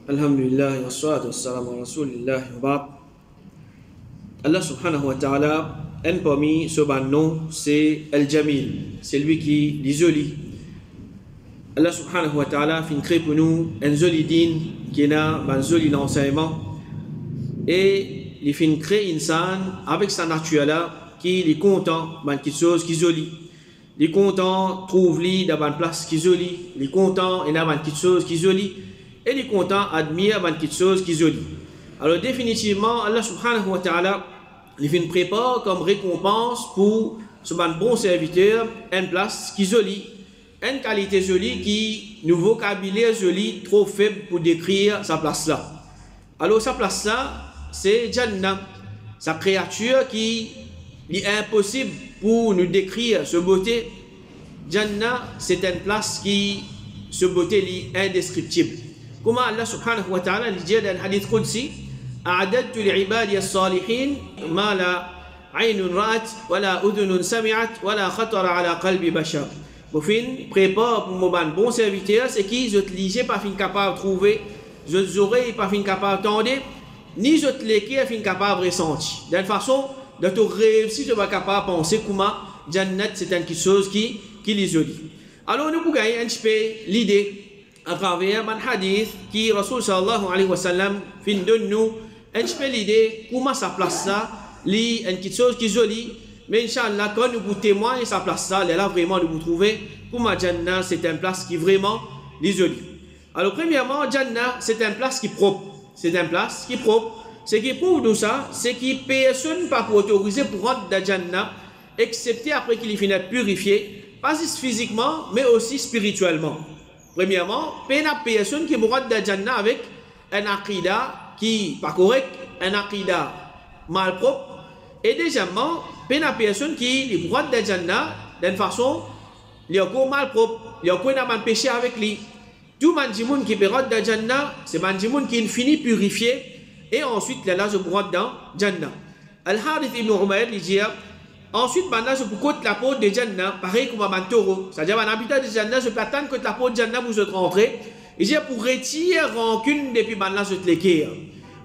Alhamdulillah, wa salatu wassalamu ala rasulillah wa ba'd. Allah subhanahu wa ta'ala, un parmi ce nom, c'est Al-Jamil, c'est lui qui est joli. Allah subhanahu wa ta'ala fin crée pour nous un joli din qui a un joli enseignement et il fin crée insan avec sa nature là qui est content de quelque chose qui est joli. Il est content trouve-lui dans une place qui est jolie, il est content et dans quelque chose qui est joli. Et il est content admire quelque chose qui est joli. Alors définitivement, Allah subhanahu wa ta'ala, il fait une prépare comme récompense pour ce bon serviteur, une place qui est jolie, une qualité jolie qui, nous vocabulaire joli, trop faible pour décrire sa place là. Alors sa place là, c'est Jannah, sa créature qui est impossible pour nous décrire ce beauté. Jannah, c'est une place qui, ce beauté est indescriptible. Comment Allah subhanahu wa ta'ala dit dans le hadith Qudsi, أعددت لعبادي الصالحين ما لا عين رأت ولا أذن سمعت ولا خطر على قلب بشر. Bofin prépare pour mon bon serviteur, c'est qui je te lisais pas fin capable de trouver, je te oreilles pas fin capable d'entendre, ni je te l'équerre fin capable de ressentir. D'une façon, de te réussir, je vais capable de penser comment Jannat c'est quelque chose qui est joli. Alors nous pouvons gagner un petit peu l'idée à travers un hadith qui Rasul sallallahu alayhi wa sallam fin donne nous un petit peu l'idée comment sa place ça, li une petite chose qui est jolie, mais Inch'Allah quand nous vous témoignons sa place ça, là vraiment nous vous trouver comment Jannah c'est une place qui vraiment est jolie. Alors premièrement Jannah c'est une place qui est propre, c'est une place qui est propre. Ce qui prouve tout ça, c'est que personne pas pour autoriser pour rentrer dans Jannah, excepté après qu'il est fini d'être purifié, pas juste physiquement, mais aussi spirituellement. Premièrement, personne qui mourra dans Jannah avec un aqida qui pas correct, un aqida mal propre, et deuxièmement, personne qui mourra dans Jannah d'une façon, il y a encore mal propre, il y a encore un péché avec lui. Tout le monde qui mourra dans Jannah, c'est le monde qui finit purifié. Et ensuite, là, je pourrais dans Jannah. Al-Harith ibn Umayr, il dit, ensuite, maintenant, je peux côté la porte de Jannah, pareil comme un taureau. C'est-à-dire, un habitant de Jannah, je peux attendre que la porte de Jannah vous rentrer. Il dit, pour retirer rancune depuis maintenant, je te l'équerre.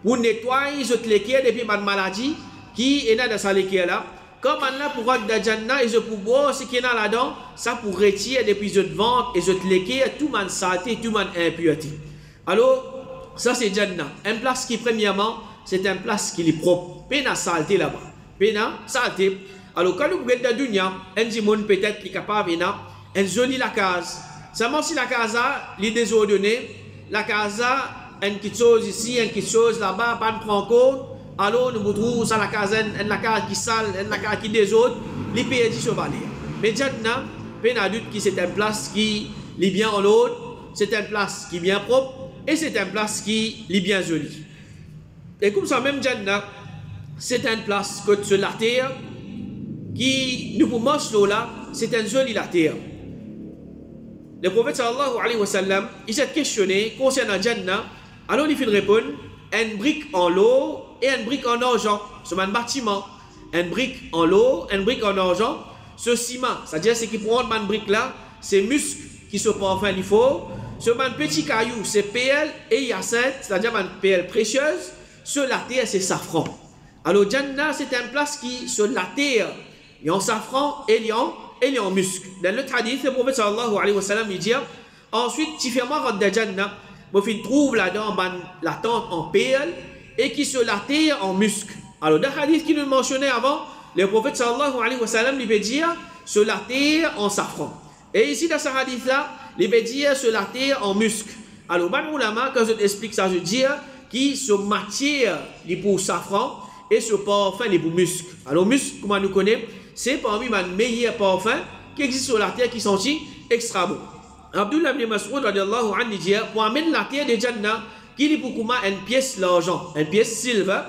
Pour nettoyer, je te l'équerre depuis ma maladie qui est dans sa l'équerre là. Comme maintenant, pour rentrer dans Jannah, et je peux boire ce qui est là-dedans, ça pour retirer depuis je te vente et je te l'équerre, tout ma saleté, tout ma impureté. Alors, ça c'est Jannah. Une place qui, premièrement, c'est une place qui est propre. Pena saleté là-bas. Pena saleté. Alors, quand nous regardons dans la dunya, un monde peut-être qui est capable de un joli la case. Seulement si la casa est désordonnée, la casa, une petite chose ici, une petite chose là-bas, pas de prendre compte. Alors, nous retrouvons ça la case, la case qui sale, la case qui désordre, les pays du chevalier. Mais Jannah, pena doute que c'est une place qui est bien en l'autre, c'est une place qui est bien propre. Et c'est une place qui est bien jolie. Et comme ça, même Jannah, c'est une place que sur la terre, qui nous pour manger là, c'est une jolie la terre. Le prophète sallallahu alayhi wa sallam, il s'est questionné concernant Jannah, alors il fait répondre, une brique en l'eau et une brique en argent, sur un bâtiment. Une brique en l'eau, une brique en argent, ce ciment, c'est-à-dire ce qui prend une brique là, c'est muscle qui se prend enfin il faut. Sur un petit caillou, c'est PL et hyacinthe, c'est-à-dire une PL précieuse. Sur la terre, c'est safran. Alors, Jannah, c'est une place qui, sur la terre, il y a un safran et il y a un muscle. Dans le hadith, le prophète sallallahu alayhi wa sallam, il dit, ensuite, tu fais moi de Jannah, tu trouves là-dedans la tente en PL et qui, sur la terre, en muscle. Alors, dans le hadith qui nous mentionnait avant, le prophète sallallahu alayhi wa sallam, il veut dire, sur la terre, en safran. Et ici, dans ce hadith-là, les bédières sur la terre en muscle. Alors, ban ulama, quand je t'explique ça, je dis qui se matière les pour safran et ce parfum les pour muscle. Alors, muscle, comment nous connaissons, c'est parmi les meilleurs parfums qui existent sur la terre qui sont extra bons. Abdullah ibn Mas'ud radiallahu anhu dit pour amener la terre de Jannah, qui est pour une pièce d'argent, une pièce silver,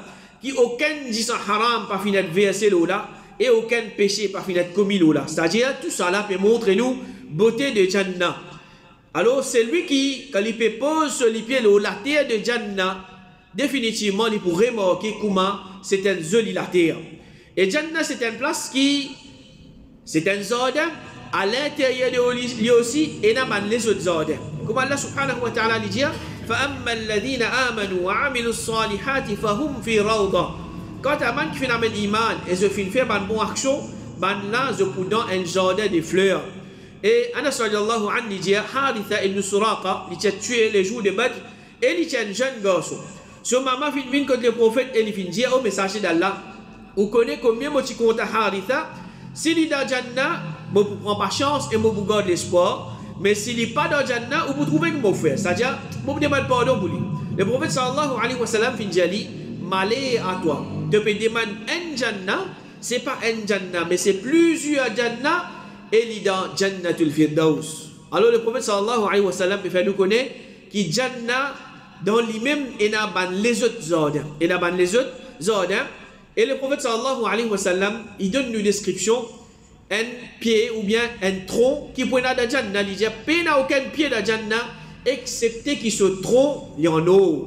qui aucun dit haram pas fini de verser l'eau là et aucun péché pas fini de commis l'eau là. C'est-à-dire, tout ça là peut montrer nous beauté de Jannah. Alors, c'est lui qui, quand il pose sur les pieds la terre de Jannah, définitivement, il pourrait remarquer comment c'est une jolie la terre. Et Jannah, c'est une place qui, c'est un jardin, à l'intérieur de lui aussi, et dans les autres jardins. Comme Allah subhanahu wa ta'ala dit, فأما الذين آمنوا وعملوا الصالحات فهم في روضة. Quant à man qui fait un iman et je fais ban bon action, ban là je peux dans un jardin de fleurs. Et Anas radiyallahu anhu dit Haritha ibn Suraqa, il a tué les jours de Badr et il était un jeune garçon. So maman vient quand le prophète et il vient dire au messager d'Allah, vous connaissez combien moi tu comptes Haritha? S'il est dans Jannah, vous ne prenez pas chance et vous gardez l'espoir. Mais s'il n'est pas dans Jannah, vous trouvez que vous faites. C'est-à-dire, vous demandez pardon pour lui. Le prophète sallallahu alayhi wa sallam fin dit malheur à toi. Tu peux demander un Jannah, ce n'est pas un Jannah, mais c'est plusieurs Jannah et il est dans Jannatul Firdaus. Alors le prophète sallallahu alayhi wa sallam peut faire nous connaître que Jannah, dans lui-même, il y a les autres jardins. Il y a les autres jardins. Et le prophète sallallahu alayhi wa sallam, il donne une description, un pied ou bien un tronc qui peut être dans Jannah. Il dit, il n'y a aucun pied dans Jannah, excepté que ce tronc, il y en a.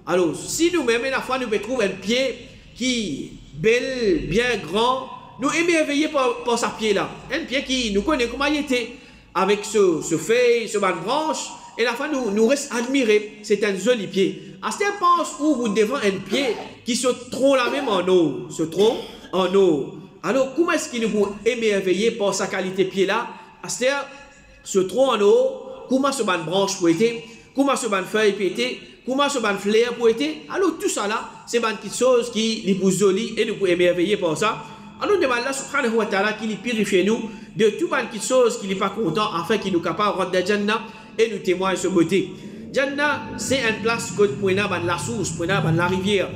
Alors, si nous-mêmes, la fois, nous trouvons un pied qui est bel, bien grand, nous émerveillons par ce pied-là. Un pied qui nous connaît comment il était, avec ce feuille, ce banc de branche. Et la fois, nous restons admirés. C'est un joli pied. À ce pense où vous devant un pied qui se tronc là même en eau. Se tronc en eau. Alors, comment est-ce qu'il nous peut émerveiller par sa qualité pied là? À ce tronc en eau, comment ce banc de branche peut être? Comment ce banc de feuille peut être? Comment ce banc de fleur peut être? Alors, tout ça là, c'est une petite chose qui nous peut joli et nous peut émerveiller par ça. Alors, nous demandons Allah subhanahu wa ta'ala qu'il purifie nous de toute petite chose qui n'est pas content afin qu'il nous capable de rentrer dans Jannah et nous témoigne ce beauté. Jannah, c'est une place que pour la source, pour la rivière.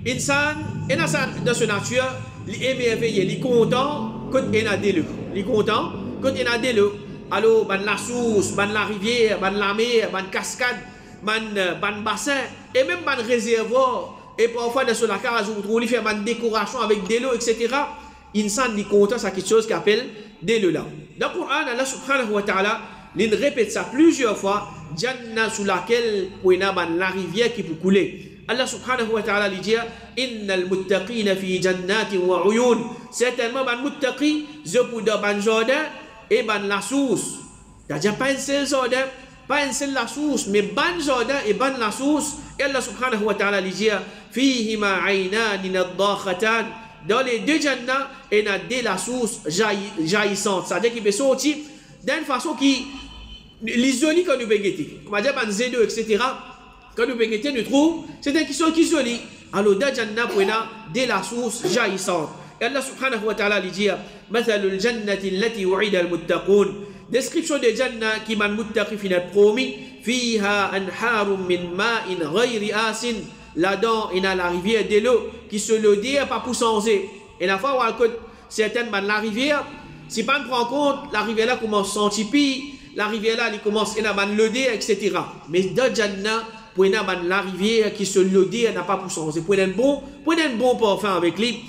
Insan, dans sa nature, il est émerveillé, il est content quand il a des lieux. Il est content quand il a des lieux. Alors, la source, la rivière, la mer, la cascade, le bassin, et même le réservoir. Et parfois, dans la case, vous trouvez faire une décoration avec des lieux, etc. Insan, il est content, c'est quelque chose qu'il appelle des lieux là. Dans le Coran, Allah subhanahu wa ta'ala, il répète ça plusieurs fois, Jannah sous laquelle pour la rivière qui peut couler. Allah subhanahu wa ta'ala dit Innal muttaqina fi jannatin wa uyun. Certainement, ban muttaqi, je peux dans ban jardin et ban la source. C'est-à-dire pas un seul jardin, pas un seul la source, mais ban jardin et ban la source. Et Allah subhanahu wa ta'ala dit Fihima aynani naddakhatan. Dans les deux Jannah, il y a des la source jaillissante. C'est-à-dire qu'il peut sortir d'une façon qui l'isolie quand nous bégéter. Comme on dit, Z2, etc. Quand nous bégéter, nous trouvons, c'est une question qui isolie. Alors, dans Jannah, il y a de la source jaillissante. Et Allah subhanahu wa ta'ala dit, Mathalul jannati allati wa'ida al-muttaqun. Description de Jannah qui m'a muttaqi finit promis. Fiha anharum min ma'in ghayri asin. Là-dedans, il y a la rivière de l'eau qui se le dit pas pour changer. Et la fois où on a certaines la rivière, si pas prend en compte, la rivière là commence à sentir pire, la rivière là il commence à le dire, etc. Mais dans Jannah, pour la rivière qui se le dit, n'a pas pour changer. Pour un bon parfum avec lui.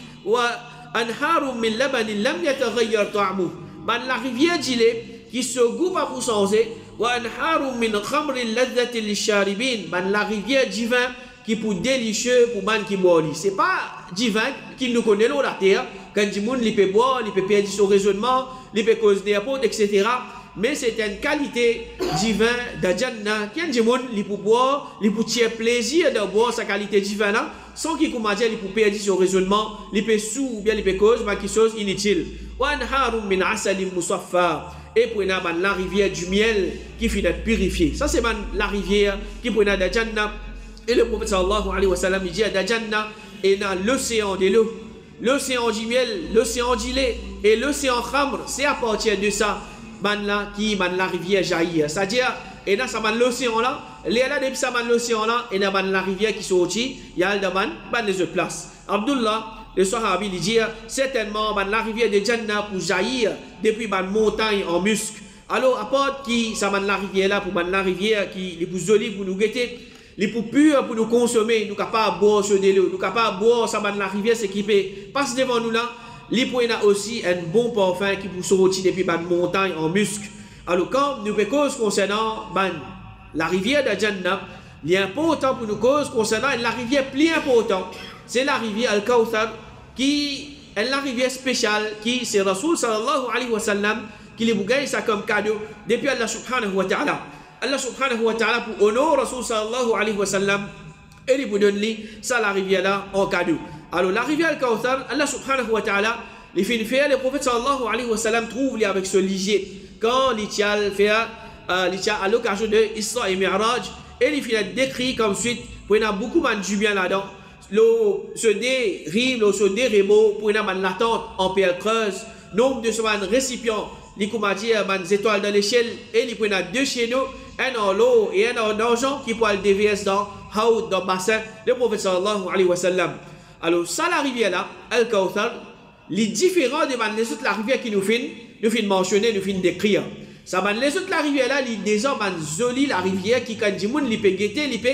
Anharum min labanin lam yataghayyar ta'muhu. La rivière d'ilé qui se goûte pas pour changer. Wa anharum min khamrin ladhatin lisharibin. La rivière divin qui pour délicieux pour man qui boit. C'est pas divin qui nous connaît là la terre. Quand du monde il peut boire, il peut perdre son raisonnement, il peut causer des apôtres, etc. Mais c'est une qualité divine de Jannah. Quand du monde il peut boire, il peut tirer plaisir de boire sa qualité divine là, sans qu'il commence il peut perdre son raisonnement, il peut sous ou bien il peut causer quelque chose inutile. Wa anharum min asalin musaffa. Et pour la rivière du miel qui finit purifiée. Ça c'est la rivière qui pour de Jannah. Et le prophète sallallahu alayhi wa sallam dit à Jannah et dans l'océan de l'eau, l'océan du miel, l'océan du lait et l'océan khamr, c'est à partir de ça qui la rivière jaillit. C'est-à-dire, et dans l'océan là, les là depuis ça l'océan là, et dans la rivière qui sortit, il y a les autres places. Abdullah, le sahabi, il dit certainement la rivière de Jannah pour jaillir depuis la montagne en musc. Alors, à part qui ça la rivière là pour la rivière qui est plus jolie pour nous guetter. Les plus purs pour nous consommer, nous capables de boire ce de l'eau, nous capables de boire ça la rivière, c'est qui passe devant nous là. Les points aussi un bon parfum qui peut sortir depuis la montagne en musc. Alors quand nous cause concernant la rivière de Jannah, il est important pour nous cause concernant la rivière plus importante. C'est la rivière Al-Kawthar qui est la rivière spéciale qui c'est Rasoul sallallahu alayhi wa sallam qui lui gagne ça comme cadeau depuis Allah subhanahu wa ta'ala. Allah subhanahu wa ta'ala pour honorer Rasul sallallahu alayhi wa sallam, et il vous donne ça la rivière là en cadeau. Alors la rivière Al-Kawthar, Allah subhanahu wa ta'ala, les filles fait, le prophète sallallahu alayhi wa sallam trouve avec ce ligier quand l'Itial fait à l'occasion de Isra et Mi'raj, et les filles décrit comme suite pour y a beaucoup de bien là-dedans. Se dérive, se dérimo pour une l'attente en pierre creuse, nombre de ce récipients, les des étoiles dans l'échelle, et les prennent deux chez nous, un en l'eau et un en argent qui pourra le déverser dans le bassin du prophète sallallahu alayhi wa sallam. Alors, ça, la rivière là, Al-Kawthar, les différents de les autres la rivière qui nous fin mentionner, nous fin décrire. Ça, les autres la rivière là, les désormais jolie la rivière qui, quand du monde, les peut guetter, les peut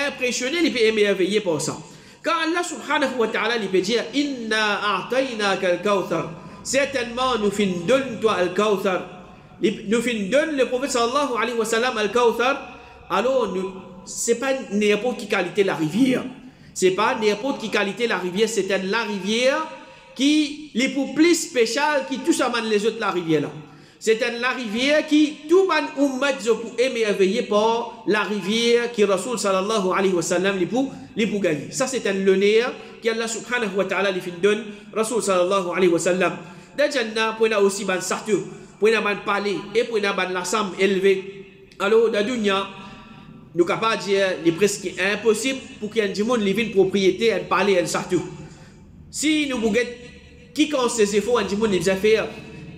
impressionner, les peut émerveiller pour ça. Quand Allah subhanahu wa ta'ala lui peut dire Inna a'taynaka al-Kawthar, certainement nous fin donne toi al-Kawthar, nous fin donne le prophète sallallahu alayhi wa sallam al-Kawthar, alors c'est pas n'importe qui qualité la rivière, c'est pas n'importe qui qualité la rivière, c'est la rivière qui les plus spécial qui tout ça les autres la rivière là. C'est la rivière qui tout le monde pour émerveiller par la rivière qui Rasul sallallahu alayhi wa sallam les pour gagner. Ça c'est un l'honneur qui Allah subhanahu wa ta'ala lui donne Rasul sallallahu alayhi wa sallam. Dans Jannah pour a aussi ban sartu, pour a ban palais et pour a ban l'ensemble élevé. Alors dans dunya nous capable dire il est presque impossible pour qu'il y ait du monde une propriété un palais un sartu. Si nous bouguet qui compte ses efforts un du monde les affaires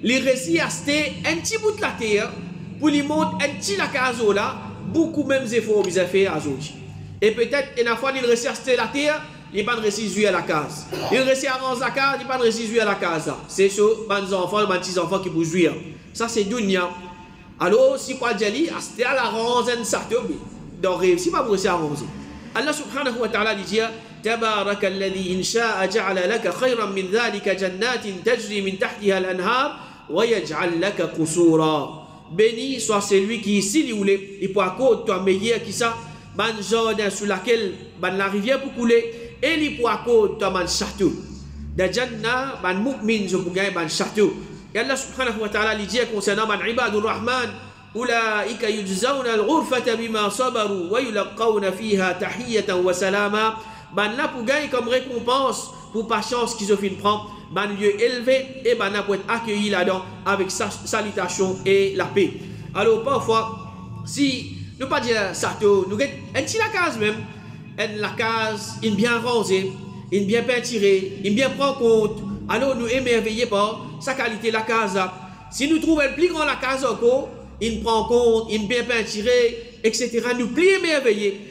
les récits acheter un petit bout de la terre pour lui monter un petit la case là, beaucoup même efforts qu'ils ont fait à Zoji. Et peut-être une fois il réussit acheter la terre, il pas de récit à la case. Il réussit à arranger la case, il pas de récit à la case. C'est ça, les enfants, les petits enfants qui peuvent jouir. Ça c'est dunya. Alors si quoi Djali acheter à la range un sarto, donc réussir pas pour réussir à arranger. Allah subhanahu wa ta'ala dit تبارك الذي إن شاء جعل لك خيرا من ذلك جنات تجري من تحتها الأنهار ويجعل لك قصورا. Béni soit celui qui ici il voulait il peut accorder toi meilleur qui ça ban jardin sur laquelle ban la rivière pour couler et il peut accorder toi ban château da janna ban mu'min je pour gagner ban château. Et Allah subhanahu wa ta'ala lui dit concernant ban ibadur rahman أولئك يجزون الغرفة بما صبروا ويلقون فيها تحية وسلاما. Ban là pour gagner comme récompense pour patience qu'ils ont fait prendre, ban lieu élevé et ban là pour être accueilli là-dedans avec salutation et la paix. Alors parfois, si nous pas dire ça, nous avons un petit la case même, la case, une bien rangée, une bien peinturée, une bien prend compte. Alors nous émerveillés par sa qualité la case. Si nous trouvons un plus grand la case encore, il prend compte, une bien peinturée, etc. Nous plus émerveillés.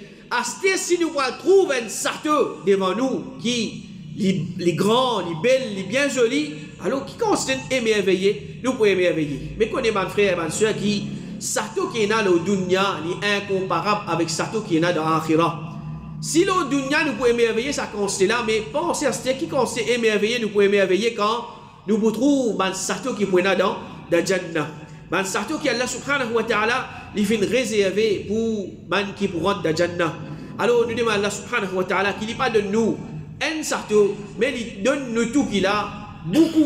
Si nous trouvons un sato devant nous qui les grands, les belles, les bien jolis, alors qui constate émerveillé, nous pouvons émerveiller. Mais connaissez mes frères et mes soeurs qui sato qui est dans le dunya est incomparable avec sato qui est dans l'akhirah. Si le dunya nous pouvons émerveiller, ça constate là, mais pensez à ce qui constate émerveillé, nous pouvons émerveiller quand nous trouvons un sato qui est dans le Jannah. Man sarto qui Allah subhanahu wa ta'ala il fait réservé pour man qui pour rentrer dans Jannah. Alors nous demandons Allah subhanahu wa ta'ala qu'il n'est pas de nous un sarto mais il donne nous tout qu'il a beaucoup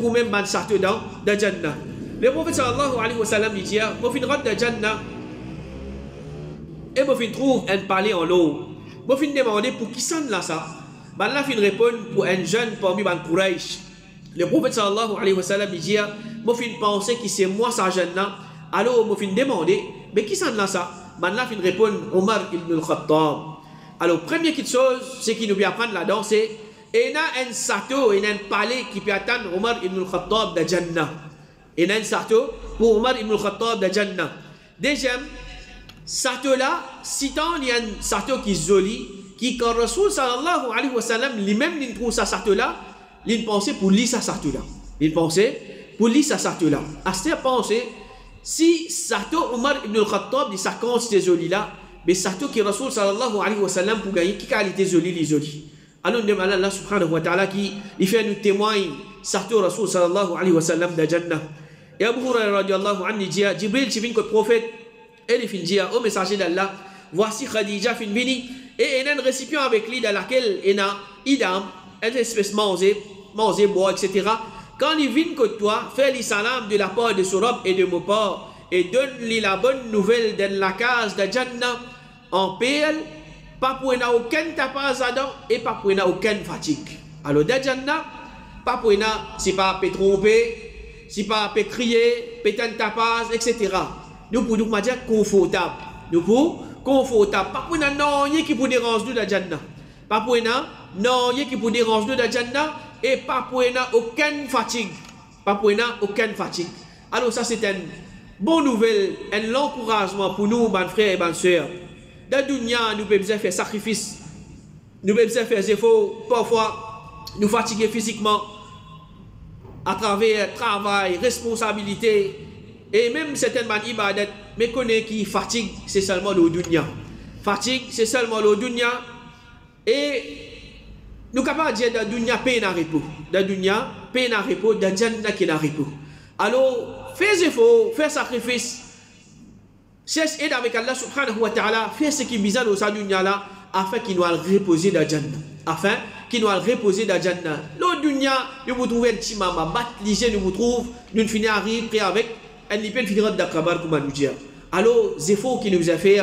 même man sarto dans Jannah. Le prophète sallallahu alayhi wa sallam dit moi fin rentre dans Jannah et moi fin trouve un palais en l'eau. Moi fin demander pour qui ça là ça. Man là fin répondre pour un jeune parmi man Quraysh. Le prophète sallallahu alayhi wa sallam dit moi fin penser que c'est moi ça jeune là. Alors moi fin demander mais qui ça là ça. Man là fin répondre Omar ibn al-Khattab. Alors première chose c'est qui nous vient apprendre là-dedans c'est il y a un château, il y a un palais qui peut attendre Omar ibn al-Khattab de Jannah. Il y a un château pour Omar ibn al-Khattab de Jannah. Deuxième château là, si tant il y a un château qui est joli, qui quand Rasul sallallahu alayhi wa sallam lui-même il trouve ça château là, il pensait pour lui ça château là. Il pensait pour lui ça château là. À ce pensée si château Omar ibn al-Khattab dit ça quand c'était joli là, mais château qui Rasul sallallahu alayhi wa sallam pour gagner qui qualité jolie les jolis. Alors nous demandons Allah subhanahu wa ta'ala qui fait nous témoigner château Rasul sallallahu alayhi wa sallam de Jannah. Et Abu Hurairah radiallahu anhu dit Jibril qui vient comme prophète et il dit au messager d'Allah voici Khadija fin vini et il y a un récipient avec lui dans laquelle il y a idam une espèce manger boire etc. Quand il vient que toi fais les salam de la part de Surab et de Mopar et donne-lui la bonne nouvelle dans la case de Jannah en PL, pas pour aucun tapas dedans et pas pour aucune fatigue. Alors, dans Jannah, pas pour si pas peut tromper, si pas peut crier, peut tapas, etc. Nous pour nous dire confortable. Nous pour confortable. Pas pour non qui pour déranger nous dans Jannah. Pas pour non qui pour déranger nous dans Jannah et pas pour aucune fatigue. Pas pour aucune fatigue. Alors ça c'est une bonne nouvelle, un encouragement pour nous, mes frères et mes sœurs. Dans le dunya, nous pouvons faire sacrifice, nous pouvons faire des efforts, parfois nous fatiguer physiquement à travers travail, responsabilité et même certaines ibadat, mais connaît qui fatigue, c'est seulement le dunya. Fatigue, c'est seulement le dunya et nous sommes capables de dire que dans le dunya, peine à repos. Dans le dunya, peine à repos, dans le Jannah qui est à repos. Alors, fais effort, fais sacrifice. Cherche aide avec Allah subhanahu wa ta'ala, fais ce qui est bizarre dans ce dunya là, afin qu'il nous reposer dans le Jannah. Afin qu'il nous reposer dans le Jannah. Le dunya, nous vous trouvons un petit maman, battre nous vous trouvons, nous finissons à rire, prêt avec un lipin finira d'akabar, comme nous dire. Alors, les efforts qu'il nous a fait,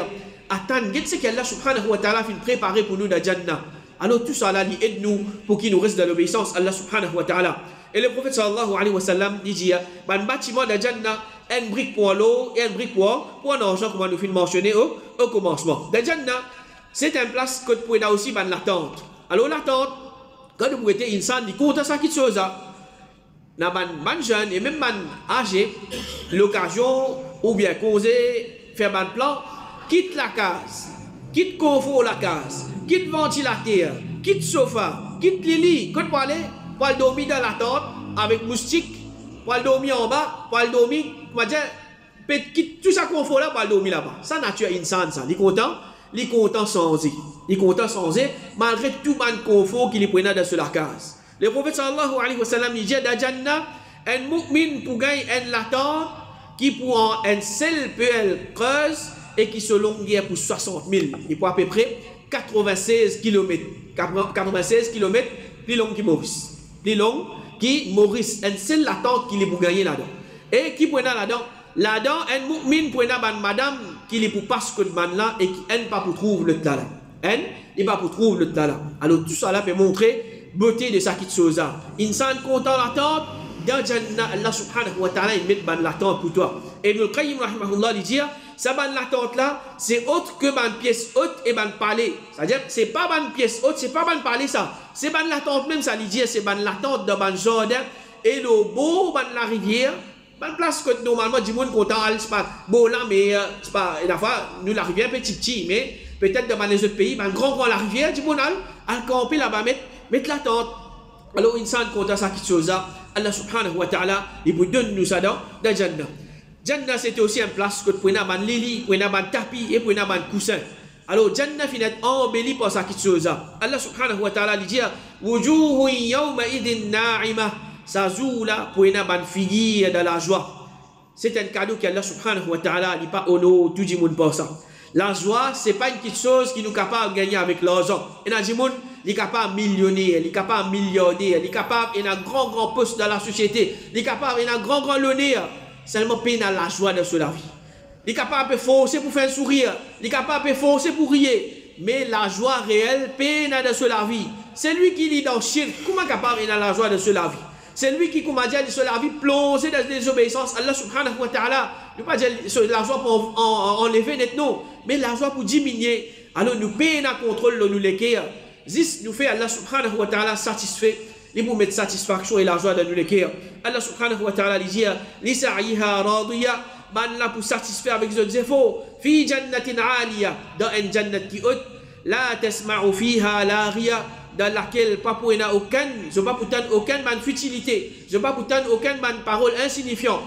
attendre, qu'est-ce que Allah subhanahu wa ta'ala finit préparer pour nous dans le Jannah. Alors tout ça là, il aide nous pour qu'il nous reste dans l'obéissance à Allah subhanahu wa ta'ala. Et le prophète sallallahu alayhi wa sallam dit, un bâtiment de Jannah, une brique pour l'eau et une brique pour l'argent, comme nous finissons mentionner au commencement. De Jannah, c'est une place que vous pouvez aussi l'attente. Alors l'attente, quand vous êtes insan, il compte ça qui chose là. Dans les jeunes et même les âgés, l'occasion ou bien causer, faire un plan, quitte la case, quitte confort la case, quitte ventilateur, quitte sofa, quitte le lit, quand vous allez, pour aller dormir dans la tente avec moustique, pour aller dormir en bas, pour aller dormir, quitte tout ça confort là pour aller dormir là-bas. Ça nature insane ça. Il est content sans y. Il est content sans y, malgré tout le confort qu'il est prenant dans la case. Le prophète sallallahu alayhi wa sallam dit dans Jannah, un mu'min pour gagner une latente qui pour un seul PL creuse et qui se longue pour 60 000. Il pour à peu près 96 km. 96 km plus long que Maurice. Plus long que Maurice. Un seul latente qui est pour gagner là-dedans. Et qui prend là-dedans? Là-dedans, un mu'min prend madame qui est pour passer que de man là et qui n'est pas pour trouver le talent. Elle n'est pas pour trouver le talent. Alors tout ça là peut montrer beauté de ça qui te chose. Insan content l'attente, dans Jannah, Allah subhanahu wa ta'ala, il met ban l'attente pour toi. Et Ibn al-Qayyim, rahimahullah, il dit, ça ban l'attente là, c'est autre que ban pièce haute et ban palais. C'est-à-dire, c'est pas ban pièce haute, c'est pas ban palais ça. C'est ban l'attente même, ça, il dit, c'est ban l'attente dans ban jardin. Et le beau ban la rivière, ban place que normalement, du monde content, c'est pas beau là, mais c'est pas, et la fois, nous la rivière petit, mais peut-être dans les autres pays, ban grand la rivière, du monde, à camper là-bas, mettre la tente. Alors, insan content ça qui chose là, Allah subhanahu wa ta'ala, il vous donne nous ça dans Jannah. Jannah c'était aussi une place que vous prenez un lit, vous prenez un tapis et vous prenez un coussin. Alors, Jannah finit embellie par ça qui chose là. Allah subhanahu wa ta'ala dit, wujuhu yawma idin na'ima, ça joue là, vous prenez un figure de la joie. C'est un cadeau qu'Allah subhanahu wa ta'ala n'est pas honneur tout le monde pour ça. La joie, ce n'est pas une petite chose qui nous est capable de gagner avec l'argent. Et dans le monde, il est capable de millionnaire, il est capable de milliardaire, il est capable d'un grand poste dans la société, il est capable d'un grand honneur. Seulement peine à la joie de la vie. Il est capable de forcer pour faire un sourire, il est capable de forcer pour rire. Mais la joie réelle, peine de la vie. C'est lui qui lit dans le shirk. Comment capable de la joie de la vie? C'est lui qui, comme a dit, de la vie plongé dans des désobéissances. Allah subhanahu wa ta'ala, ne pas dire la joie pour enlever net, non, mais la joie pour diminuer. Alors nous payons à contrôle nous l'équerre. Zis nous fait Allah subhanahu wa ta'ala satisfait. Il nous met satisfaction et la joie de nous l'équerre. Allah subhanahu wa ta'ala dit, li sa'iha radiya, ban là pour satisfaire avec les efforts. Fi jannatin aliya, dans un jannat qui haute, la tasma'u fiha laghiya, dans laquelle pas pour je ne pas pour aucune futilité, je ne pas pour aucune parole insignifiante.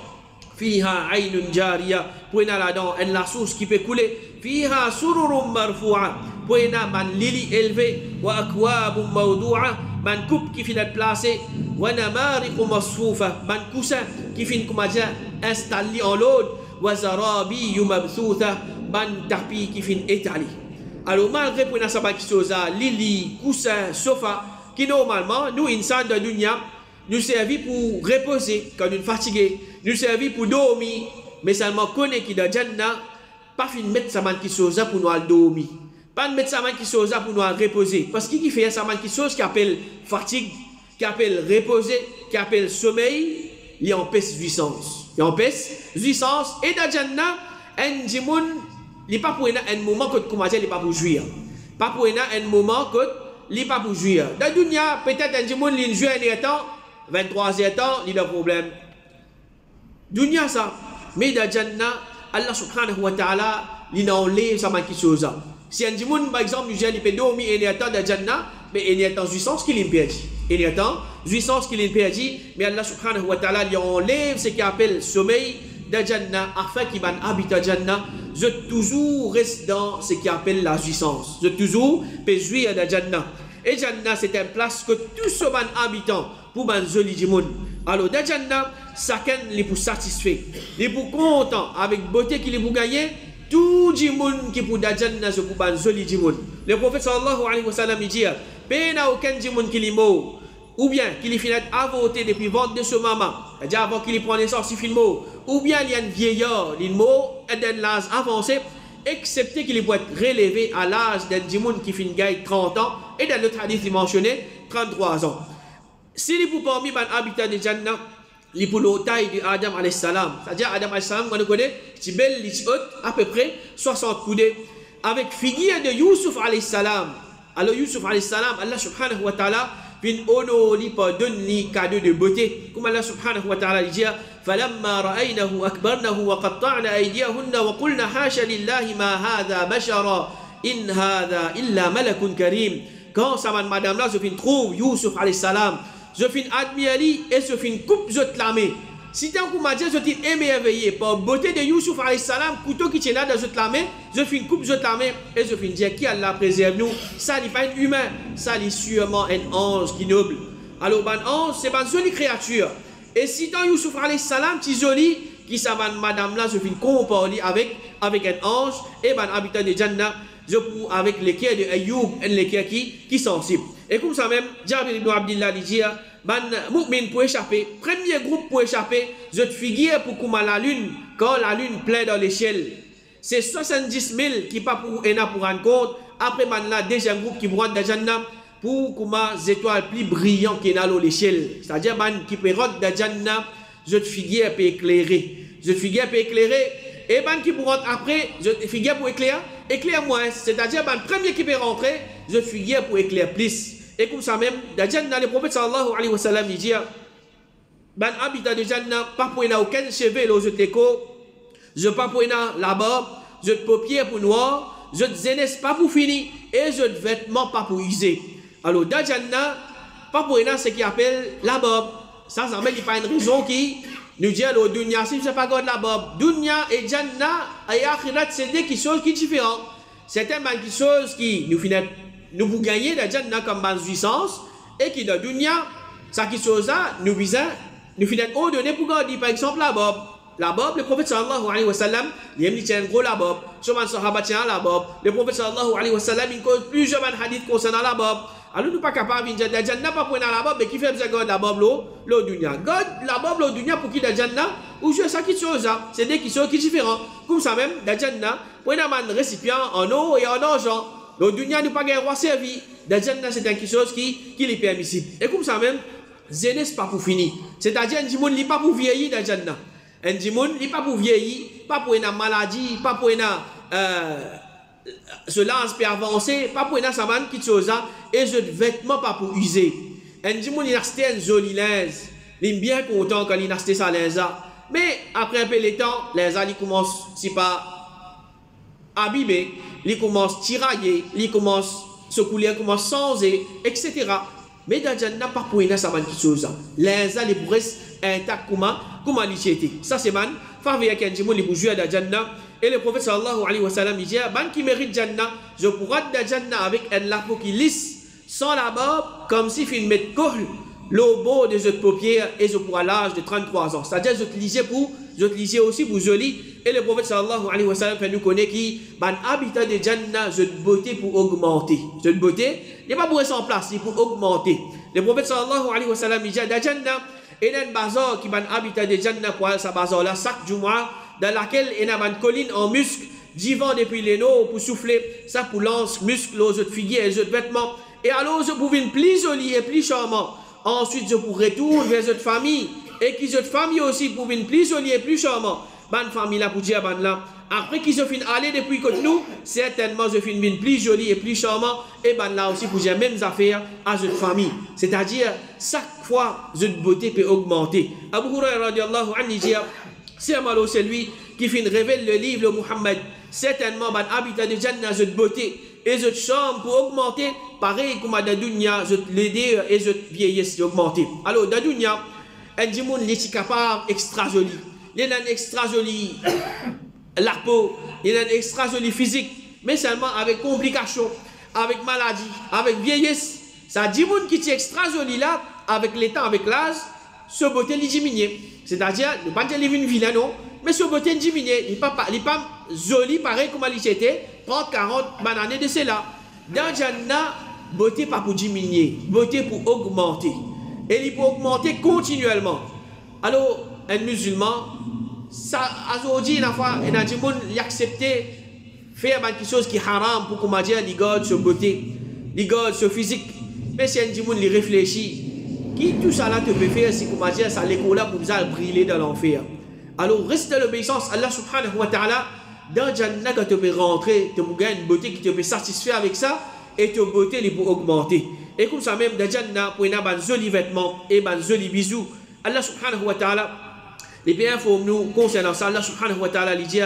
Fiha aynun jariya, pour là-dedans la source qui peut couler. Fiha sururum marfu'a, pour man lili élevé, wa akwabum mawdu'a, man coupe qui finit placé, wa namariqu masfufa, man coussin qui finit comme dire installé en l'aude, wa zarabi mabthutha, man tapis qui finit étalé. Alors, malgré pour nous qui chose lili, coussin, sofa, qui normalement, nous, insan de dunya, nous servent pour reposer quand nous sommes fatigués, nous servent pour dormir, mais seulement connaît qui dans Jannah, pas fin mettre sa main qui chose pour nous dormir. Pas mettre sa main qui chose pour nous reposer. Parce qu'il fait sa main qui chose qui appelle fatigue, qui appelle reposer, qui appelle sommeil, il empêche jouissance. Il empêche jouissance. Et dans Jannah, un djimoun, il n'est pas pour un moment que tu il n'est pas pour jouir. Pas pour un moment que il n'est pas pour jouir. Dans le dunya, peut-être un djimoun, il joue un temps, 23e temps, il a un problème. Dunya ça. Mais dans Jannah, Allah subhanahu wa ta'ala, il enlève sa main qui chose. Si un djimoun, par exemple, il peut dormir un temps dans Jannah, mais il y a tant jouissance qu'il est perdu. Il y a tant jouissance qu'il est perdu, mais Allah subhanahu wa ta'ala lui enlève ce qu'il appelle sommeil de Jannah, afin qu'il habite à Jannah. Je toujours reste dans ce qu'il appelle la jouissance. Je toujours peux jouir de Jannah. Et Jannah, c'est une place que tous ceux habitants pour un joli djimoun. Alors, dans Jannah, chacun est pour satisfait. Il est pour content avec beauté qu'il est pour gagner. Tout djimoun qui pour dans Jannah, c'est pour un joli djimoun. Le prophète sallallahu alayhi wa sallam dit, n'a aucun djimoun qui est mort, ou bien qu'il est fini à voter depuis ventre de ce maman, c'est-à-dire avant qu'il prenne naissance, il est mort, ou bien il y a un vieillard, il est mort, et d'un l'âge avancé, excepté qu'il peut être relevé à l'âge d'un djimoun qui finit gagne 30 ans, et dans l'autre hadith il mentionné 33 ans. S'il est pour parmi les habitants de Jannah, il est pour la taille de Adam alayhi salam, c'est-à-dire Adam alayhi salam, on connaît, c'est belle, c'est haute, à peu près 60 coudées, avec figure de Yusuf alayhi salam. Alors Yusuf alayhi salam, Allah subhanahu wa ta'ala vient honorer par donner cadeau de beauté. Comme Allah subhanahu wa ta'ala dit, فَلَمَّا رَأَيْنَهُ أَكْبَرْنَهُ وَقَطَّعْنَا أَيْدِيَهُنَّ وَقُلْنَا حَاشَ لِلَّهِ مَا هَذَا بَشَرًا إِنْ هَذَا إِلَّا مَلَكٌ كَرِيمٌ. Quand sa madame là, je viens trouve Yusuf alayhi salam, je viens admirer et je viens coupe je clamer. Si tant qu'on m'a dit, je suis émerveillé par beauté de Yusuf alayhi salam, couteau qui tient là dans la main, je fais une coupe, je la main, et je fais dire qui Allah préserve nous. Ça n'est pas un humain, ça n'est sûrement un ange qui noble. Alors, ben ange, c'est une jolie créature. Et si tant Yusuf alayhi salam, tu joli, qui ça va madame là, je fais une comparer avec un ange, et ben habitant de Jannah, je pour avec les cœurs de Ayoub, et les cœurs qui sensibles. Et comme ça même, Jabir ibn Abdillah dit, ban mu'min pour échapper, premier groupe pour échapper, je te figure pour comment la lune, quand la lune plaît dans l'échelle, c'est 70 000 qui pas pour rendre compte, après man là, deuxième groupe qui rentre dans Jannah, pour comment les étoiles plus brillantes qui sont dans l'échelle, c'est-à-dire man qui peut rentrer dans Jannah, je te figure pour éclairer, je te figure pour éclairer, et ban qui pour rentrer après, je te figure pour éclaire moins, c'est-à-dire ban premier qui peut rentrer, je te figure pour éclairer plus. Et comme ça même, dans Jannah, le prophète sallallahu alayhi wa sallam, il dit, ben habitant de Jannah, pas pour aucun cheveu, je t'écho, je pas pour la barbe, je te paupière pour noir, je te jeunesse pas pour finir, et je te vêtements pas pour user. Alors, dans Jannah, pas pour ce qui appelle la barbe. Ça même, il n'y a pas une raison qui nous dit, alors, dunya, si je ne sais pas quoi de la barbe, dunya et Jannah, et akhirat, c'est des choses qui sont différentes. C'est tellement des choses qui nous finissent. Nous vous gagnez dans Jannah comme base puissance et qui dans dunya, ça qui chose là, nous visons, nous finissons ordonner pour garder par exemple la barbe. La barbe, le prophète sallallahu alayhi wa sallam, il tient un gros la barbe. Souvent, sahaba tient la barbe. Le prophète sallallahu alayhi wa sallam, il cause plusieurs hadiths concernant la barbe. Alors, nous ne sommes pas capables de dire dans Jannah, pas pour la barbe, mais qui fait garder la barbe, l'eau dunya. Garde la barbe, l'eau dunya pour qui dans Jannah, ou je sais qui chose là. C'est des qui sont différents. Comme ça même, dans Jannah, pour un récipient en eau et en argent. Le dunya n'est pas un roi servi. Dans Jannah, c'est quelque chose qui est permissible. Et comme ça même, jeunesse pas pour finir. C'est-à-dire, un djimoun n'est pas pour vieillir dans Jannah. Un djimoun n'est pas pour vieillir, pas pour une maladie, pas pour une se lance pour avancer, pas pour une saman qui chose là, et je vêtements pas pour user. Un djimoun, il a acheté un joli linge. Il est bien content quand il a acheté ça linge là. Mais après un peu de temps, les linge il commence, c'est pas abîmé, il commence à tirailler, il commence à se couler, il commence à changer, etc. Mais dans Jannah, pas pour une saman qui chose. Les gens, ils restent intacts comment ils étaient. Ça, c'est man. Favez avec un djimoun, ils jouer dans Jannah. Et le prophète sallallahu alayhi wa sallam, il dit, man qui mérite Jannah, je pourrais être dans Jannah avec un lapeau qui lisse, sans la barbe, comme si il met le beau de cette paupière, et je pourrais à l'âge de 33 ans. C'est-à-dire, je te lisais aussi pour joli. Et le prophète sallallahu alayhi wa sallam fait nous connaître qui, ban habitat de Jannah, je te beauté pour augmenter. Je te beauté, il n'est pas pour rester en place, c'est pour augmenter. Le prophète sallallahu alayhi wa sallam, il dit, dans Jannah, et il y a un bazar qui ban habitat de Jannah pour sa bazar là, chaque Jumu'ah, dans laquelle il y a une colline en muscle, divan depuis les noms pour souffler, ça pour lance, muscle, aux autres figuiers, les autres vêtements. Et alors, je pouvais une plus jolie et plus charmant. Ensuite, je pourrais retourner vers votre famille. Et qu'ils autres famille aussi pour une plus jolie et plus charmant. Bonne famille là pour dire, ben là. Après qu'ils ont fini aller depuis que nous, certainement, je finis une plus jolie et plus charmant. Et ben là aussi pour dire mêmes affaires à votre famille. C'est-à-dire, chaque fois, votre beauté peut augmenter. Abu Hurairah radiallahu anhu dit, c'est malo, c'est lui qui finit révèle le livre de Muhammad. Certainement, ben habitat de Jannah, votre beauté et votre charme pour augmenter. Pareil comme dans la dunya, votre l'aider et votre vieillesse augmenter. Alors, dans la dunya, un dimoun est capable extra joli. Il y a un extra joli la peau, il y a un extra joli physique, mais seulement avec complications, avec maladie, avec vieillesse. Ça dimoun qui est extra joli là, avec l'état, avec l'âge, ce beauté est diminué. C'est-à-dire, ne pas dire qu'il est vilain, non, mais ce beauté est diminué. Il n'est pas joli pareil comme il était, 30, 40 années de cela. Dans Jannah, beauté pas pour diminuer, beauté pour augmenter. Et il peut augmenter continuellement. Alors, un musulman, ça, aujourd'hui, il a dit qu'il accepte faire quelque chose qui est haram pour qu'on dise qu'il garde sa beauté, qu'il garde sa physique. Mais si un dimoun il réfléchit, qui tout ça là te peut faire, c'est qu'on dise ça l'école là pour nous briller dans l'enfer. Alors, reste dans l'obéissance à Allah subhanahu wa ta'ala, dans Jannah, quand tu peux rentrer, tu peux gagner une beauté qui te peut satisfaire avec ça, et ta beauté elle peut augmenter. Et comme ça même, dans Jannah, pour avoir un joli vêtement et un joli bisou, Allah subhanahu wa ta'ala, les biens faut nous concernant ça, Allah subhanahu wa ta'ala lui dit,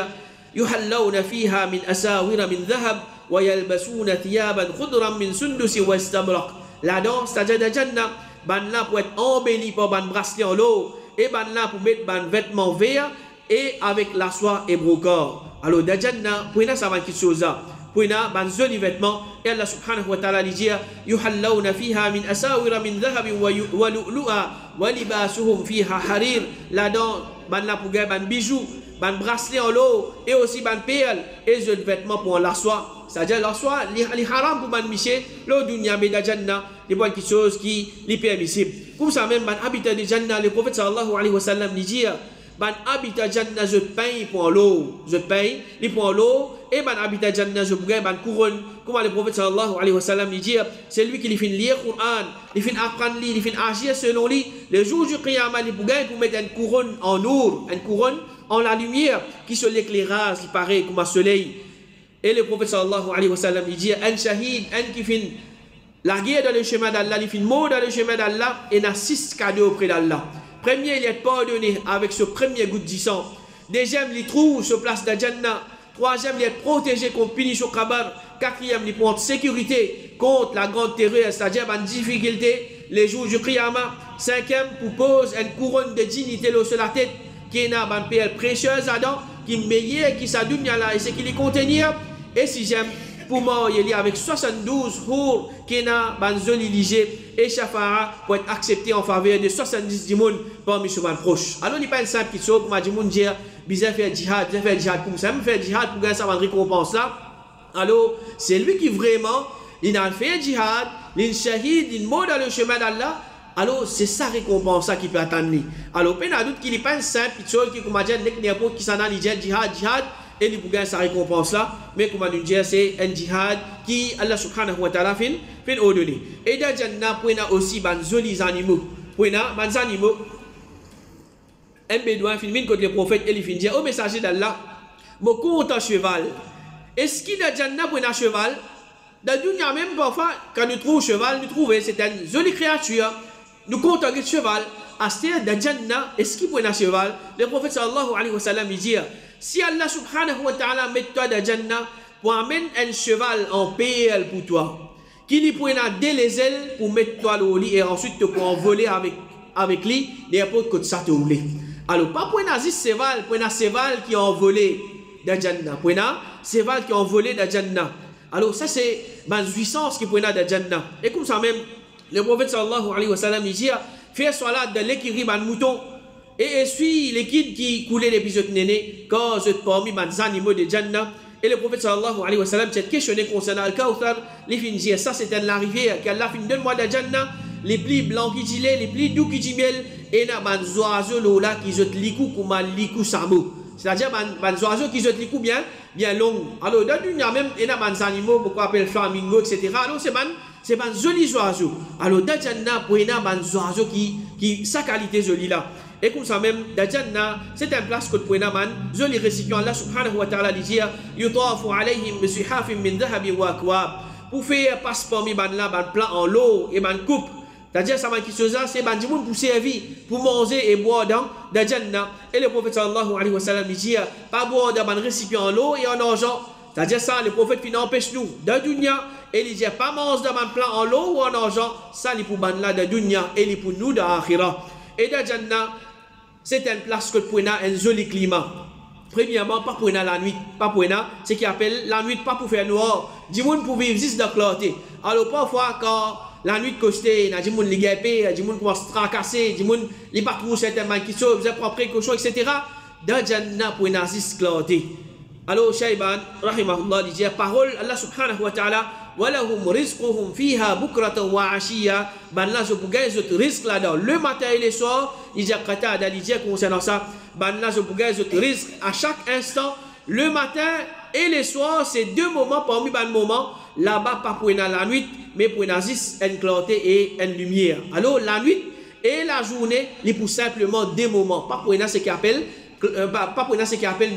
يُحَلَّوْنَ فِيهَا مِنْ أَسَاوِرَ مِنْ ذَهَبٍ وَيَلْبَسُونَ ثِيَابًا خُضْرًا مِنْ سُنْدُسٍ وَإِسْتَبْرَقٍ. Là-dedans, c'est-à-dire dans Jannah, ban là pour être embelli par ban bracelet en l'eau, et ban là pour mettre ban vêtements verts, et avec la soie et brocart. Alors dans Jannah, pour nous, ça va quelque chose là. Pour nous, ban joli vêtements, et Allah subhanahu wa ta'ala lui dit, يُحَلَّوْنَ فِيهَا مِنْ أَسَاوِرَ مِنْ ذَهَبٍ وَلُؤْلُؤًا وَلِبَاسُهُم فِيهَا حَرِيرٌ. Là-dedans, ban là pour gagner ban bijoux, ban bracelet en l'eau, et aussi ban perles, et joli vêtements pour la soie. C'est-à-dire la soie, les haram pour ban miché, le dunya mais dans Jannah, les bonnes quelque chose qui est permissible. Comme ça même, ban habitat de Jannah, le prophète sallallahu alayhi wa sallam lui dit, ban habitat Jannah, je paye pour l'eau, je paye, il prend l'eau, et ban habitat Jannah, je gagne ban couronne. Comme le prophète sallallahu alayhi wa sallam lui dit, c'est lui qui lui fait lire le Coran, il fait apprendre, il fait agir selon lui. Le jour du Qiyamah, il gagne pour mettre une couronne en nour, une couronne en la lumière, qui se l'éclairage, qui paraît comme un soleil. Et le prophète sallallahu alayhi wa sallam, il dit, un shahid, un qui fait la guerre dans le chemin d'Allah, il fait mot dans le chemin d'Allah, et il a 6 cadeaux auprès d'Allah. Premier, il est pardonné avec ce premier goutte de sang. Deuxième, il trouve sur place de Jannah. Troisième, il est protégé contre punition au kabar. Quatrième, il prend sécurité contre la grande terreur, c'est-à-dire une difficulté, les jours du Qiyamah. Cinquième, pour pose une couronne de dignité sur la tête, qui est une pierre précieuse là-dedans, qui est meilleure, qui sa dunya là, et c'est qui les contenir. Et sixième, pour moi, il y a avec 72 jours qui est une zone léger et shafa'a pour être accepté en faveur de 70 dimoun parmi ses proches. Alors, il n'y a pas une simple question pour dire, dire, bizarre faire djihad comme ça, faire djihad pour gagner sa récompense là. Alors, c'est lui qui vraiment, il a fait djihad, il shahid, il mort dans le chemin d'Allah. Alors, c'est sa récompense qui peut attendre. Alors, il y a d'autres qui n'est pas une simple chose qui, comme on dit, n'importe qui s'en a dit djihad, et il peut gagner sa récompense là. Mais comme on dit, c'est un djihad qui, Allah subhanahu wa ta'ala, fait ordonner. Et dans Jannah, il y a aussi des jolis animaux. Il y a des animaux. Un bédouin filme contre le prophète et il dit au messager d'Allah, mon compte en cheval. Est-ce qu'il y a Jannah pour un cheval? Dans le dunya même parfois, quand nous trouvons cheval, nous trouvons c'est une jolie créature. Nous comptons un cheval. À ce stade de Jannah, est-ce qu'il peut un cheval? Le prophète sallallahu alayhi wa sallam dit, si Allah subhanahu wa ta'ala met toi dans Jannah pour amener un cheval en PL pour toi, qui lui prenne les ailes pour mettre toi au lit et ensuite te pour envoler avec lui, n'importe quoi ça te roule. Alors, pas pour un cheval, pour un cheval qui est envolé dans Jannah, pour un cheval qui est envolé dans Jannah. Alors, ça c'est ma jouissance qui prend dans Jannah. Et comme ça même, le prophète sallallahu alayhi wa sallam dit, fais salat de l'écurie d'un mouton et essuie les liquides qui coulaient depuis ce néné quand je parmi les animaux de Jannah. Et le prophète sallallahu alayhi wa sallam s'est questionné concernant le Kawthar. Il finit dire ça c'était la rivière qu'Allah finit donne-moi de Jannah, les plis blancs qui dilent, les plis doux qui dimel, et na ban oiseaux là qui jette likou comme likou samo. C'est-à-dire des oiseaux qui ont des coups bien longs. Alors, dans le dunya même, il y a des animaux, beaucoup appellent flamingo, etc. Alors, c'est des jolis oiseaux. Alors, dans le Jannah, il y a des oiseaux qui sa qualité jolie là. Et comme ça même, dans le Jannah, c'est un place que pour une joli récipient. Allah subhanahu wa ta'ala dit yutafu alayhim bisihafin min dhahabin wa akwab. Pour faire passe parmi ban là, ban plat en l'eau et ban coupe. C'est-à-dire, ça m'a qui chose c'est ban dimoun pour servir, pour manger et boire dans le Jannah. Et le prophète sallallahu alayhi wa sallam dit pas boire dans ban récipient en l'eau et en argent. C'est-à-dire ça, le prophète qui n'empêche nous dans le dunya. Et il dit pas manger dans ban plat en l'eau ou en argent. Ça, il pour ban là dans le dunya et il pour nous dans l'akhirah. Et dans le Jannah, c'est une place que pour un joli climat. Premièrement, pas pour la nuit, pas pour ce qui appelle la nuit, pas pour faire noir. Du monde pour vivre juste dans la clarté. Alors parfois, quand la nuit costée, il y a du monde qui est guépé, du monde qui commence à tracasser, du monde qui pas trouver certainement qui sauve, ils prennent précaution, etc. Dans Jannah pour une juste clarté. Alors, Shayban, rahimahullah, dit parole, Allah subhanahu wa ta'ala, وَلَهُمْ رِزْقُهُمْ فِيهَا بُكْرَةً وَعَشِيًّا. Ben là, je vous gagne votre risque là-dedans. Le matin et le soir, il dit concernant ça, ben là, je vous gagne votre risque à chaque instant. Le matin et le soir, c'est deux moments parmi les moments. Là-bas, pas pour la nuit, mais pour une clarté et une lumière. Alors, la nuit et la journée, il pour simplement deux moments. Pas pour ce qui appelle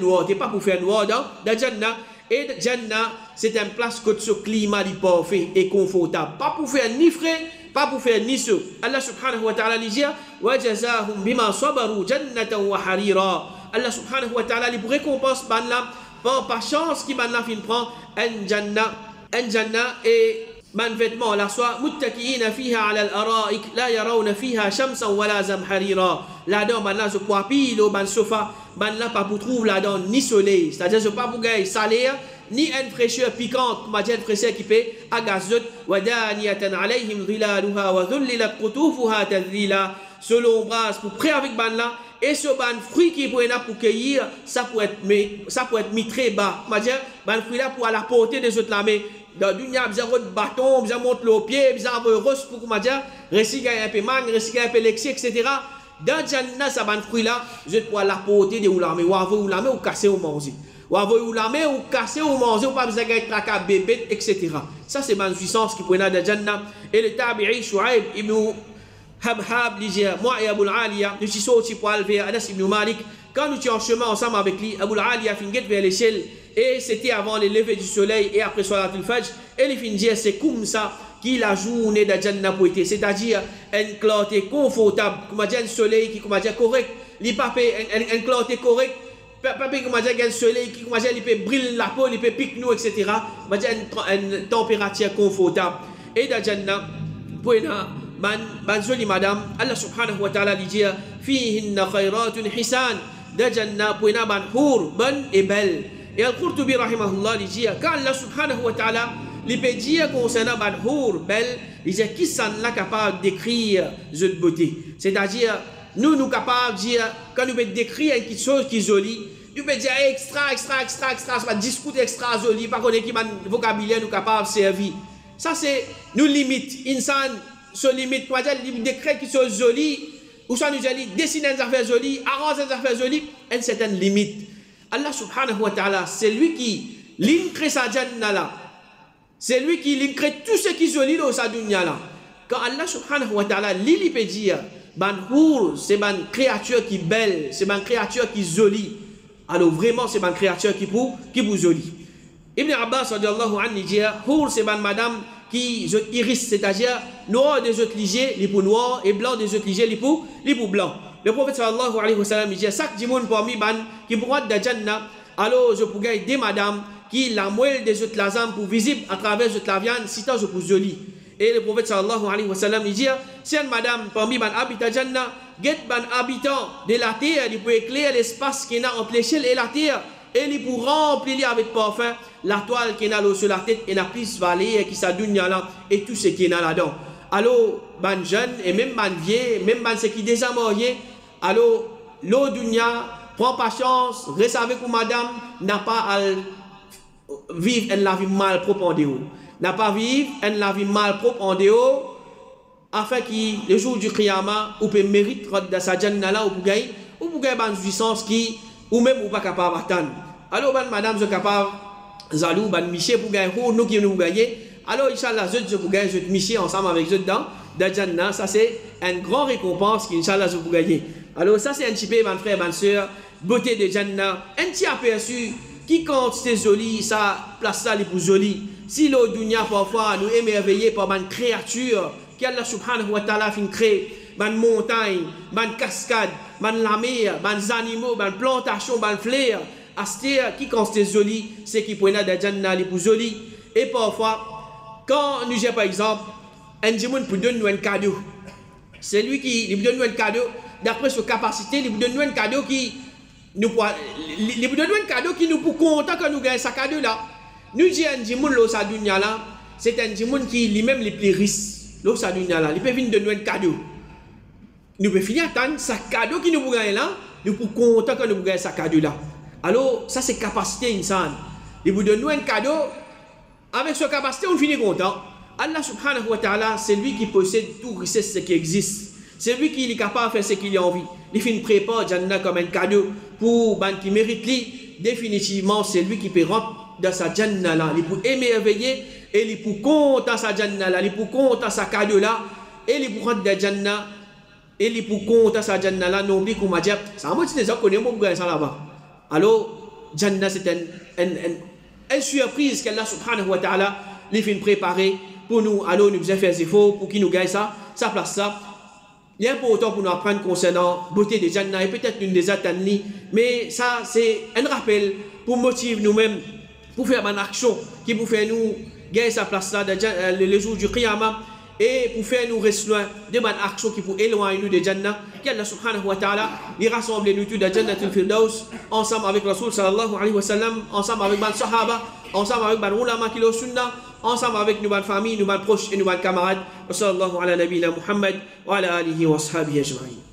noir. C'est pas pour faire noir dans Jannah. Et Jannah, c'est une place que ce climat est parfait et confortable. Pas pour faire ni frais, pas pour faire ni chaud. Allah subhanahu wa ta'ala dit وَجَزَاهُمْ بِمَا صَبَرُوا جَنَّةً وَحَرِيرًا. Allah subhanahu wa ta'ala, il récompense par chance qui prend un Jannah et ban vêtement la soie muttakiina fiha ala al-ara'ik la yarawna fiha shamsan wala zamharira. Là-dedans ban là je crois pile au ban sofa ban là pas pour trouver là-dedans ni soleil, c'est-à-dire je pas pour gagner salaire ni une fraîcheur piquante comme une fraîcheur qui peut agazote wa daniyatan alayhim dhilaluha wa dhullilat qutufuha tadhila. Selon bras pour près avec ban là et ce ban fruit qui pour cueillir ça peut être mis très bas, c'est-à-dire ban fruit là pour à la portée des autres la main. Dans le dunya, ils ont un bâton, ils ont monté le pied, ils ont un rose pour comment dire, recycler un peu mangue, recycler un peu lexi, etc. Dans Jannah, ça va fruit là, je vais pouvoir la porter de oulamé, ou avoir oulamé ou casser ou manger. Ou avoir oulamé ou casser ou manger, ou pas besoin de traquer bébé, etc. Ça, c'est ma puissance qui prenait dans Jannah. Et le tabi'i Shu'aib ibn Habhab dit moi et Abu al-Aliya, nous sommes sortis pour aller vers Anas ibn Malik. Quand nous étions en chemin ensemble avec lui, Abu al-Aliya finit vers l'échelle. Et c'était avant le lever du soleil et après Salatul Fajr. Et il finit dire c'est comme ça que la journée de Jannah peut être. C'est-à-dire une clarté confortable, comme dire un soleil qui comme dire correct, il pas une clarté correcte, pas comme dire un soleil qui comme dire il peut briller la peau, il peut piquer nous, etc. Comme dire une température confortable. Et dans Jannah, pour ban jolie madame, Allah subhanahu wa ta'ala dit fihinna khayratun hisan. Dans Jannah, pour ban hur, bonne et belle. Et Al-Qurtubi rahimahullah dit quand Allah subhanahu wa ta'ala il peut dire concernant ban hur belle, il dit qui s'en est capable d'écrire cette beauté. C'est-à-dire nous capables de dire quand nous peut décrire quelque chose qui est joli, nous peut dire extra, c'est pas discours extra joli, pas connaître qui vocabulaire nous capable de servir. Ça c'est nous limite, insan se limite, quoi dire décrire qui sont joli ou soit nous dit dessiner des affaires jolies, arranger des affaires jolies, une certaine limite. Allah subhanahu wa ta'ala, c'est lui qui crée sa Jannah là. C'est lui qui crée tout ce qui est joli dans sa dunya là. Quand Allah subhanahu wa ta'ala, il peut dire, ban hur, c'est une créature qui est belle, c'est une créature qui est jolie. Alors vraiment, c'est une créature qui est jolie. Ibn Abbas radiallahu anhu dit, hur, c'est une madame qui iris, c'est-à-dire noir des autres légers, les pour noir, et blanc des autres légers, les pour blanc. Le prophète sallallahu alayhi wa sallam dit chaque dimoun parmi ban qui pourra de Jannah, alors je pourrais aider madame qui la moelle des autres lazam pour visible à travers les autres la viande, si tant je pour joli. Et le prophète sallallahu alayhi wa sallam dit si une madame parmi ban habitat Jannah, get ban habitant de la terre, il peut éclairer l'espace qu'il y a entre l'échelle et la terre, et il peut remplir avec parfum la toile qui est là sur la tête et la plus valée qui s'adonne là et tout ce qui est là-dedans. Alors, ban jeune et même ban vieux, même ban ce qui est déjà marié, alors, l'eau dunya, prends patience, reste avec vous, madame, n'a pas à vivre une vie mal propre en dehors. N'a pas vivre une vie mal propre en dehors, afin que le jour du Qiyamah, vous pouvez mériter de sa Jannah là, ou pour gagner une puissance qui ou même ou pas capable d'attendre. Alors, madame, je capable, Zalou, Miché pour gagner, nous qui nous gagner. Alors, Inch'Allah, je pour gagner, je Miché ensemble avec eux dans Jannah. Ça, c'est une grande récompense qu'Inch'Allah, je pour gagner. Alors, ça, c'est un petit peu, mon frère, ma soeur, beauté de Jannah. Un petit aperçu qui compte, c'est joli, ça, place ça, les plus joli. Si le dunya, parfois, nous émerveillés par une créature qu'Allah subhanahu wa ta'ala fin créer, une montagne, une cascade, la mer, des animaux, une plantation, une fleur. Astir qui constate joli, c'est qui prennent des jannah les plus jolis. Et parfois, quand nous avons par exemple un djimoun pour donner un cadeau, c'est lui qui lui donne un cadeau, d'après sa capacité, il lui donne un cadeau qui nous pour content quand nous gagnons ce cadeau là. Nous disons un djimoun là, sa dunya là, c'est un djimoun qui lui-même les plus riches, là, sa dunya là, il peut venir donner un cadeau. Nous pouvons finir attendre ce cadeau qui nous gagne là, nous pour content quand nous gagnons ce cadeau là. Alors, ça c'est capacité insane. Il vous donne un cadeau, avec sa capacité, on finit content. Allah subhanahu wa ta'ala, c'est lui qui possède tout richesse qui existe. C'est lui qui est capable de faire ce qu'il a envie. Il finit prépare Jannah comme un cadeau pour les qui méritent lui. Définitivement, c'est lui qui peut rentrer dans sa Jannah là. Il peut émerveiller et il peut compter sa Jannah là. Il peut compter sa cadeau là. Et il peut rentrer dans Jannah. Et il peut compter sa Jannah là. N'oublie qu'on m'a dit, ça m'a dit déjà qu'on est bon pour ça là-bas. Alors, Jannah, c'est une surprise qu'Allah subhanahu wa ta'ala les fait préparer pour nous. Alors, nous faisons faire des efforts pour qu'il nous gagne ça, ça place ça. Il est important pour nous apprendre concernant la beauté de Jannah et peut-être une des atteindre, mais ça, c'est un rappel pour motiver nous-mêmes, pour faire une action qui pour faire nous gagner sa place là le jour du Qiyamah. Et pour faire nous rester loin de bonnes actions qui pour éloigner nous de Jannah, qu'Allah subhanahu wa ta'ala les rassemble nous tous dans Jannah al-Firdaus, ensemble avec Rasul sallallahu alayhi wa sallam, ensemble avec les sahaba, ensemble avec les ulama qui le sunnah, ensemble avec nos familles, nos proches et nos camarades. Wa sallallahu ala nabina Muhammad wa ala alihi wa ashabihi ajma'in.